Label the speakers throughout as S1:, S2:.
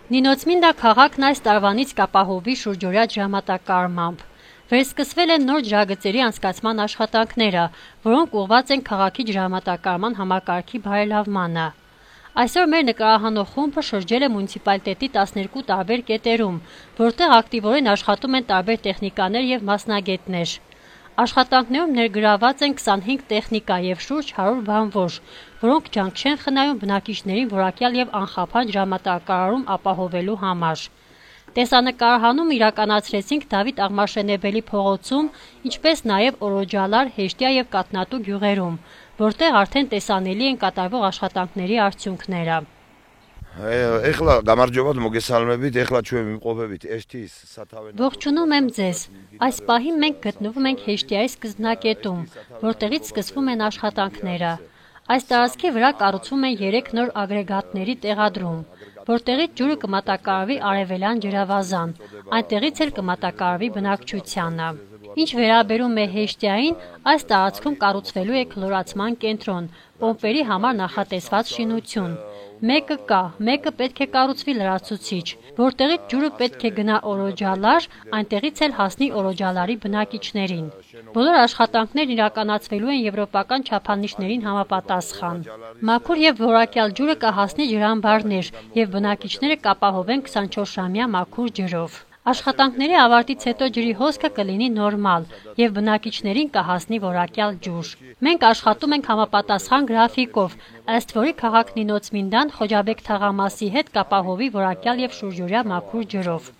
S1: Նինոցմինդա քաղաքն այս տարվանից կապահովի շուրջօրյա ջրամատակարարմամբ։ Վերսկսվել են նոր ջրագծերի անցկացման աշխատանքները, որոնք ուղղված են քաղաքի ջրամատակարարման համակարգի բարելավմանը։ Այսօր մեր նկարահանող խումբը շրջել է մունիցիպալիտետի 12 տարբեր կետերում, որտեղ ակտիվորեն աշխատում են տարբեր տեխնիկաներ եւ մասնագետներ։ Աշխատանքներում ներգրաված են 25 տեխնիկա եւ շուրջ 100 բանվոր, որոնք ջանք չեն խնայում բնակիչներին որակյալ եւ անխափան ջրամատակարարում ապահովելու համար։ Տեսանկարահանում իրականացրեցինք Դավիթ Աղմաշենեբելի փողոցում, ինչպես նաեւ Օրոջալար, Հեշտյա եւ Կատնատու գյուղերում, որտեղ արդեն տեսանելի են կատարվող աշխատանքների արդյունքները։
S2: Ეხლა გამარჯობათ მოგესალმებით, ეხლა ჩვენ ვიმყოფებით Էշտიის სათავე
S1: Ողջունում եմ ձեզ։ Այս պահին մենք գտնվում ենք Հեշտիայի սկզբնակետում, որտեղից սկսվում են աշխատանքները։ Այս տարածքի վրա կառուցվում են 3 նոր ագրեգատների տեղադրում, որտեղից ջուրը կմատակարարվի արևելյան ջրավազան, այնտեղից էլ կմատակարարվի բնակչությանը։ Ինչ վերաբերում է Հեշտիային, այս տարածքում կառուցվելու է քլորացման կենտրոն, պոմպերի համար նախատեսված շինություն։ Մեկը կա, մեկը պետք է կառուցվի լրացուցիչ, որտեղից ջուրը պետք է գնա Օրոջալար, այնտեղից էլ հասնի Օրոջալարի բնակիչներին։ Բոլոր աշխատանքներն իրականացվելու են եվրոպական չափանիշներին համապատասխան։ Մաքուր եւ որակյալ ջուրը կհասնի ջրամբարներ եւ բնակիչները կապահովեն 24-ժամյա մաքուր ջրով։ Աշխատանքների ավարտից հետո ջրի հոսքը կլինի նորմալ եւ բնակիչներին կհասնի որակյալ ջուր։ Մենք աշխատում ենք համապատասխան գրաֆիկով, ըստ որի քաղաք Նինոցմինդան Խոջաբեկ թաղամասի հետ կապահովի որակյալ եւ շուրջօրյա մաքուր ջրով։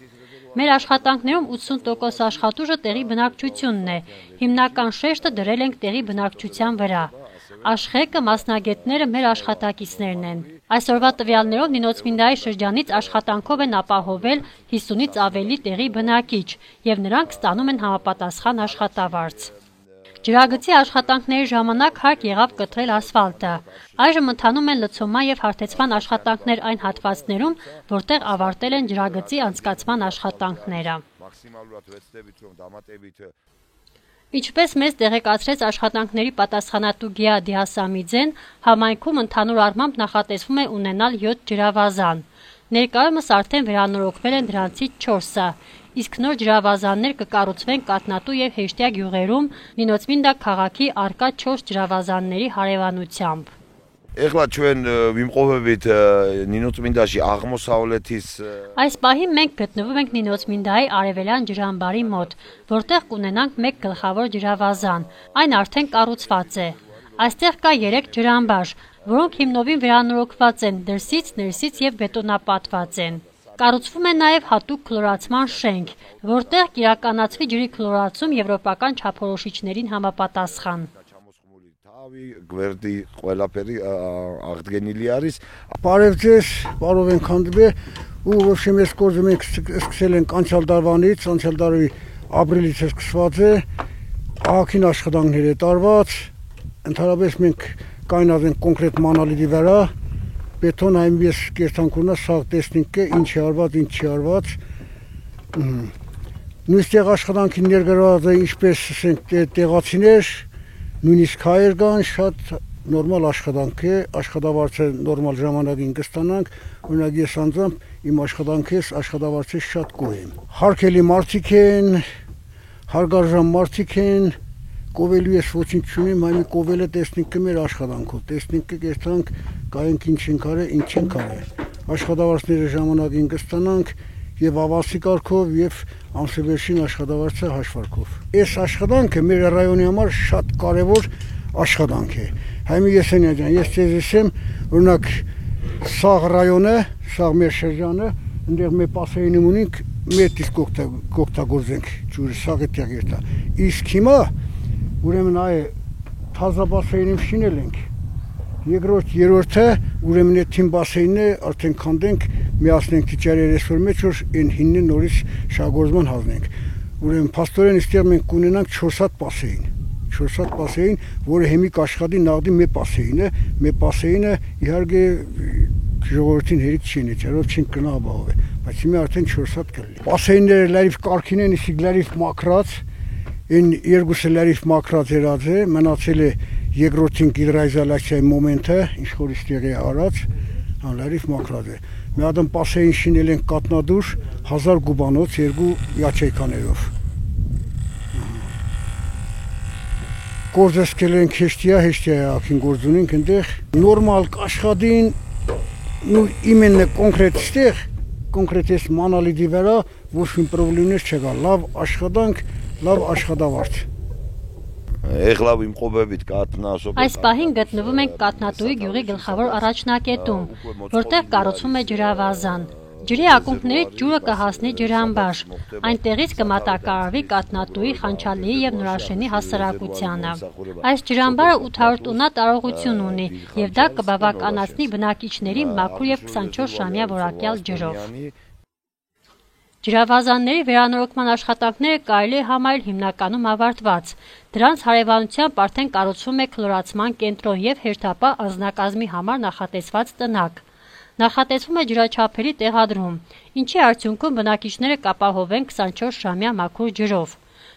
S1: Մեր աշխատանքներում 80% աշխատուժը տեղի բնակչությունն է։ Հիմնական շեշտը դրել ենք տեղի բնակչության վրա։ Աշխեկը մասնագետները մեր աշխատակիցներն են։ Այսօրվա տվյալներով Նինոցմինդայի շրջանից աշխատանքով են ապահովել 50-ից ավելի տեղի բնակիչ եւ նրանք ստանում են համապատասխան աշխատավարձ։ Ջրագծի աշխատանքների ժամանակ հարկ եղավ կտրել ասֆալտը։ Այժմ ընթանում են լցոնման եւ հարթեցման աշխատանքներ այն հատվածներում, որտեղ ավարտել են ջրագծի անցկացման աշխատանքները։ Ինչպես մեզ տեղեկացրեց աշխատանքների պատասխանատու Գիադի Հասամիձեն, համայնքում ընդհանուր առմամբ նախատեսվում է ունենալ 7 ջրավազան։ Ներկայումս արդեն վերանորոգվել են դրանցից 4-ը, իսկ նոր ջրավազաններ կկառուցվեն Կատնատու եւ Հեշտյա գյուղերում Նինոցմինդա քաղաքի առկա 4 ջրավազանների հարևանությամբ։
S2: Ეხლა ჩვენ ვიმყოფებით Նինոցմինդაში აღმოსავლეთის
S1: Այս պահին մենք գտնվում ենք Նինոցմինդայի արևելյան ջրամբարի մոտ, որտեղ կունենանք 1 գլխավոր ջրավազան։ Այն արդեն կառուցված է։ Այստեղ կա 3 ջրամբար, որոնք հիմնովին վերանորոգված են, դրսից, ներսից եւ բետոնապատված են։ Կառուցվում է նաև հատուկ քլորացման շենք, որտեղ կիրականացվի ջրի քլորացում եվրոպական չափորոշիչներին համապատասխան։
S2: Գվերդի ყველაფერი აღდგენილი არის։
S3: Բարև ձեզ, բարով ենք հանդիպել ու ոչ մեծ գործը մենք սկսել ենք անցյալ տարվանից, անցյալ տարի ապրիլից է սկսված է, ահագին աշխատանքներ է տարված, ընդհանրապես մենք կայնած ենք կոնկրետ մանալիդի վրա, բետոն այնպես կերտանքուրնա սաղ տեսնենք է, ինչ է արված, ինչ չի արված։ Նույնիսկ աշխատանքի ներգրաված է ինչպես տեղացիներ, նույնիսկ հայեր կան, շատ նորմալ աշխատանք է, աշխատավարձը նորմալ ժամանակին կստանանք, օրինակ ես անձամբ իմ աշխատավարձից շատ գոհ եմ։ Հարգելի մարդիկ են, հարգարժան մարդիկ են, կովելու ես ոչինչ չունեմ, այլ կովելը տեսնենք մեր աշխատանքով, տեսնենք կերտանք, կայենք ինչ ենք արել, ինչ ենք արել։ Աշխատավարձները ժամանակին կստանանք եւ ավասի կարգով եւ ամսվերջին աշխատավարձը հաշվարկով։ Այս աշխատանքը մեր ռայոնի համար շատ կարեւոր աշխատանք է։ Հայմի Եսենյան ջան, ես ձեզ ասեմ, օրինակ սաղ ռայոնը, սաղ մեր շրջանը, այնտեղ մեր պասեյնում ունենք, մեր դիսկ կօգտագործենք ջուրը սաղի տեղերտա։ Իսկ հիմա ուրեմն այ թազա պասեյնում շինել ենք։ Երկրորդ, երրորդը ուրեմն այդ թիմ բասեյնն է, արդեն քանդենք, միացնենք տիճարի ռեսուրս մեջ, որ այն հինն նորից շահգործման հանենք։ Ուրեմն փաստորեն այստեղ մենք կունենանք 4 հատ պասեյն, 4 հատ պասեյն, որը հիմի կաշխատի նաղդի մեր պասեյնը, մեր պասեյնը իհարկե ժողովրդին հերիք չի նիճարով չենք կնա ապահովել, բայց հիմա արդեն 4 հատ կլինի։ Պասեյնները լրիվ կարգին են, իսկ լրիվ մաքրած, այն երկուսը լրիվ մաքրած երած է, մնացել է երկրորդին գիդրոիզոլացիայի մոմենտը, ինչ որ իստեղ է արած, լրիվ մաքրած է։ Մի հատ պասեին շինել ենք կատնադուր 1000 կուբանոց 2 յաչեյկաներով։ Գործսկել ենք հեշտիա ակին գործ ունենք այնտեղ նորմալ աշխատին ու իմենը կոնկրետ ստեղ կոնկրետ էս մանալիդի վրա ոչ մի պրոբլեմներ չկա, լավ աշխատանք, լավ աշխատավարձ։
S2: Եղլա վիմխոբებით կատնասոբ։
S1: Այս պահին գտնվում ենք Կատնատուի գյուղի գլխավոր առաջնակետում, որտեղ կառուցվում է ջրավազան։ Ջրի ակումբներից ջուրը կհասնի ջրամբար։ Այնտեղից կմատակարարվի Կատնատուի, Խանչալիի եւ Նորաշենի հասարակությանը։ Այս ջրամբարը 800 տոննա տարողություն ունի եւ դա կբավականացնի բնակիչների մաքուր եւ 24 ժամյա որակյալ ջրով։ Ջրավազանների վերանորոգման աշխատանքները կարելի է համարել հիմնականում ավարտված։ Դրանց հարևանությամբ արդեն կառուցվում է քլորացման կենտրոն եւ հերթապահ անձնակազմի համար նախատեսված տնակ։ Նախատեսվում է ջրաչափերի տեղադրում, ինչի արդյունքում բնակիչները կապահովեն 24 ժամյա մաքուր ջրով։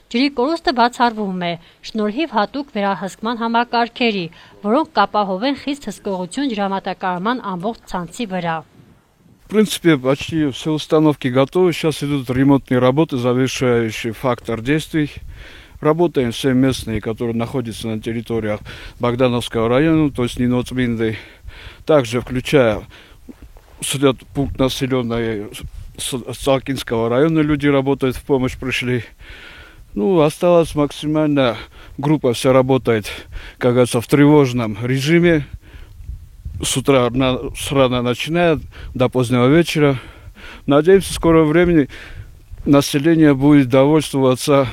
S1: Ջրի կորուստը բացառվում է շնորհիվ հատուկ վերահսկման համակարգերի, որոնք կապահովեն խիստ հսկողություն ջրամատակարարման ամբողջ ցանցի վրա։
S4: В принципе, почти все установки готовы. Сейчас идут ремонтные работы, завершающий фактор действий. Работаем все местные, которые находятся на территориях Богдановского района, то есть Ниноцминды. Также включая пункт населенный Салкинского района, люди работают, в помощь пришли. Ну, осталось максимально, группа вся работает, как говорится, в тревожном режиме. С утра рано начинает, до позднего вечера. Надеемся, в скором времени население будет довольствоваться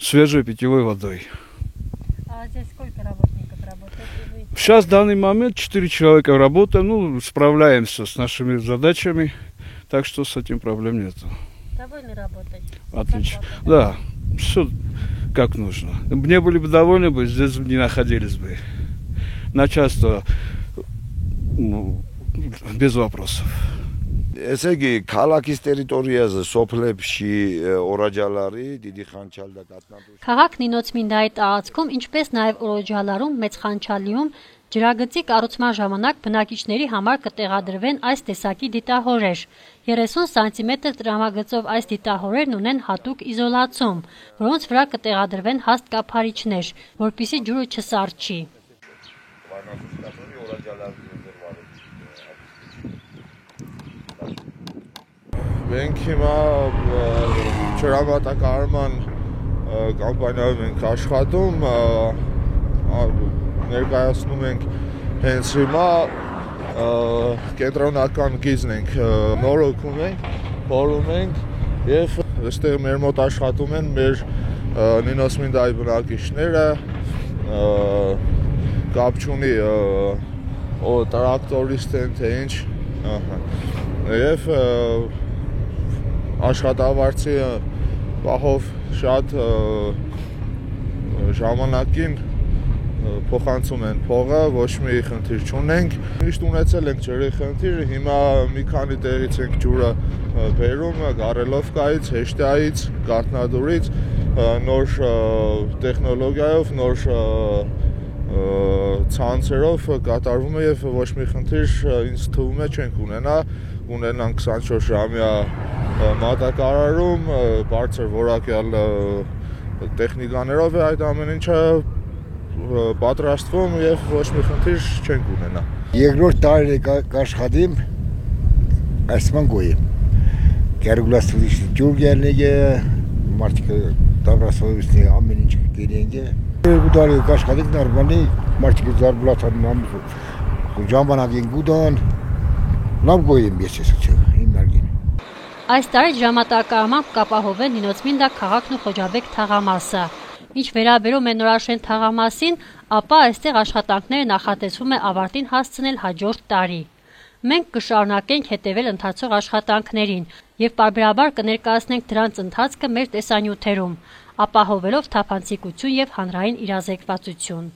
S4: свежей питьевой водой.
S1: А здесь сколько работников работает?
S4: Сейчас в данный момент 4 человека работают, ну, справляемся с нашими задачами, так что с этим проблем нет.
S1: Довольны работать?
S4: Отлично. Да, все как нужно. Не были бы довольны, здесь не находились бы. Начальство без вопросов.
S2: Ესე იგი, ქალაქის ტერიტორიაზე սოფლებში օրաջալარი, დიდი խանչալ და կատնատուշ։
S1: Քաղաք Նինոցմինդայի տարածքում, ինչպես նաև Օրոջալարում, Մեծ Խանչալիում ջրագծի կառուցման ժամանակ բնակիչների համար կտեղադրվեն այս տեսակի դիտահորեր։ 30 սանտիմետր տրամագծով այս դիտահորերն ունեն հատուկ իզոլացում, որոնց վրա կտեղադրվեն հաստ կափարիչներ, որպեսզի ջուրը չսառչի։
S5: Մենք հիմա ջրամատակարարման կամպանիայով ենք աշխատում, ներկայացնում ենք հենց հիմա կենտրոնական գիծն ենք նորոգում ենք, փորում ենք եւ այստեղ մեր մոտ աշխատում են մեր Նինոսմինդայի բնակիչները, կապ չունի տրակտորիստ են թե ինչ, եւ աշխատավարձի պահով շատ ժամանակին փոխանցում են փողը, ոչ մի խնդիր չունենք։ Միշտ ունեցել ենք ջրի խնդիր, հիմա մի քանի տեղից ենք ջուրը բերում, Գարելովկայից, Հեշտայից, Կատնադուրից, նոր տեխնոլոգիայով, նոր ցանցերով կատարվում է եւ ոչ մի խնդիր ինձ թվում է չենք ունենանք 24 ժամյա մատակարարում, բարձր որակյալ տեխնիկաներով է այդ ամեն ինչը պատրաստվում եւ ոչ մի խնդիր չենք ունենա։
S3: Երկրորդ տարին է կաշխատիմ, այսման գոյեմ։ Կերգուլաստուդիշ ջուր գերնեգե, մարդիկ տավրասովիսնի ամեն ինչ կերենգե։ Երկու տարի կաշխատիկ նարմանի, մարդիկ զարբլաթան նամուս ժամանակին գուդան, լավ գոյեմ ես ես իմ նարգին։
S1: Այս տարի ջրամատակարարմամբ կապահովեն Նինոցմինդա քաղաքն ու Խոջաբեկ թաղամասը։ Ինչ վերաբերում է Նորաշեն թաղամասին, ապա այստեղ աշխատանքները նախատեսվում է ավարտին հասցնել հաջորդ տարի։ Մենք կշարունակենք հետևել ընթացող աշխատանքներին եւ պարբերաբար կներկայացնենք դրանց ընթացքը մեր տեսանյութերում, ապահովելով թափանցիկություն եւ հանրային իրազեկվածություն։